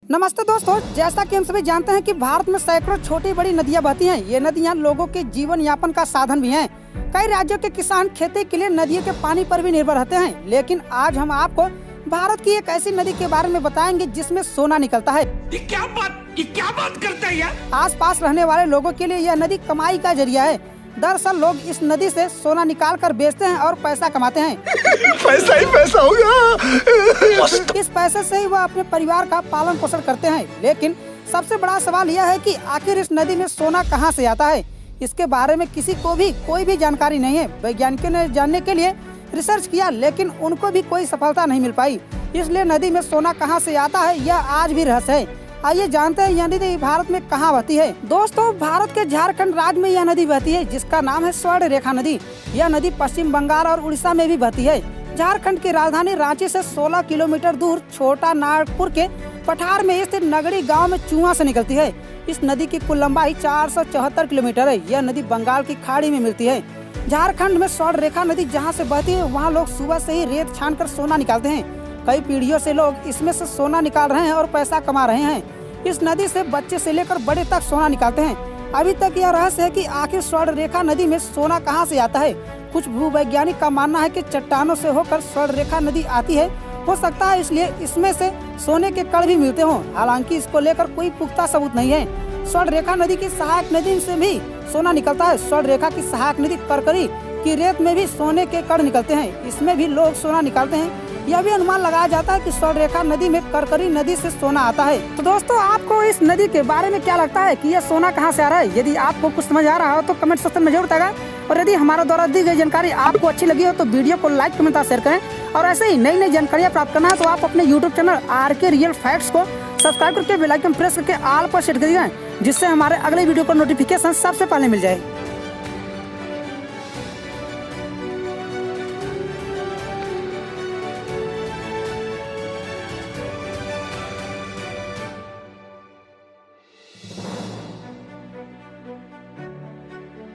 नमस्ते दोस्तों, जैसा कि हम सभी जानते हैं कि भारत में सैकड़ों छोटी बड़ी नदियां बहती हैं। ये नदियां लोगों के जीवन यापन का साधन भी हैं। कई राज्यों के किसान खेती के लिए नदियों के पानी पर भी निर्भर रहते हैं। लेकिन आज हम आपको भारत की एक ऐसी नदी के बारे में बताएंगे जिसमें सोना निकलता है। ये क्या बात करते हैं यार? आस पास रहने वाले लोगों के लिए यह नदी कमाई का जरिया है। दरअसल लोग इस नदी से सोना निकाल कर बेचते हैं और पैसा कमाते हैं। पैसा ही पैसा होगा। इस पैसे से ही वह अपने परिवार का पालन पोषण करते हैं। लेकिन सबसे बड़ा सवाल यह है कि आखिर इस नदी में सोना कहां से आता है। इसके बारे में किसी को भी कोई भी जानकारी नहीं है। वैज्ञानिकों ने जानने के लिए रिसर्च किया, लेकिन उनको भी कोई सफलता नहीं मिल पाई। इसलिए नदी में सोना कहां से आता है, यह आज भी रहस्य है। आइए जानते हैं यह नदी भारत में कहाँ बहती है। दोस्तों, भारत के झारखंड राज्य में यह नदी बहती है, जिसका नाम है स्वर्ण रेखा नदी। यह नदी पश्चिम बंगाल और उड़ीसा में भी बहती है। झारखंड की राजधानी रांची से 16 किलोमीटर दूर छोटा नागपुर के पठार में स्थित नगड़ी गांव में चुआ से निकलती है। इस नदी की कुल लंबाई 474 किलोमीटर है। यह नदी बंगाल की खाड़ी में मिलती है। झारखंड में स्वर्ण रेखा नदी जहाँ से बहती है, वहाँ लोग सुबह से ही रेत छान कर सोना निकालते हैं। कई पीढ़ियों से लोग इसमें से सोना निकाल रहे हैं और पैसा कमा रहे हैं। इस नदी से बच्चे से लेकर बड़े तक सोना निकालते हैं। अभी तक यह रहस्य है कि आखिर स्वर्ण रेखा नदी में सोना कहां से आता है। कुछ भूवैज्ञानिक का मानना है कि चट्टानों से होकर स्वर्ण रेखा नदी आती है। हो सकता है इसलिए इसमें से सोने के कण भी मिलते हों। हालांकि इसको लेकर कोई पुख्ता सबूत नहीं है। स्वर्ण रेखा नदी की सहायक नदी से भी सोना निकलता है। स्वर्ण रेखा की सहायक नदी करकरी की रेत में भी सोने के कण निकलते हैं। इसमें भी लोग सोना निकालते हैं। यह भी अनुमान लगाया जाता है कि स्वर्ण रेखा नदी में करकरी नदी से सोना आता है। तो दोस्तों, आपको इस नदी के बारे में क्या लगता है कि यह सोना कहां से आ रहा है? यदि आपको कुछ समझ आ रहा हो तो कमेंट सेक्शन में जरूर बताएगा। और यदि हमारे द्वारा दी गई जानकारी आपको अच्छी लगी हो तो वीडियो को लाइक कमेंट और शेयर करें। और ऐसे ही नई नई जानकारियाँ प्राप्त करना है तो आप अपने YouTube channel RK real facts को सब्सक्राइब करके बेल आइकन प्रेस करके ऑल पर सेट करिए, जिससे हमारे अगले वीडियो का नोटिफिकेशन सबसे पहले मिल जाए।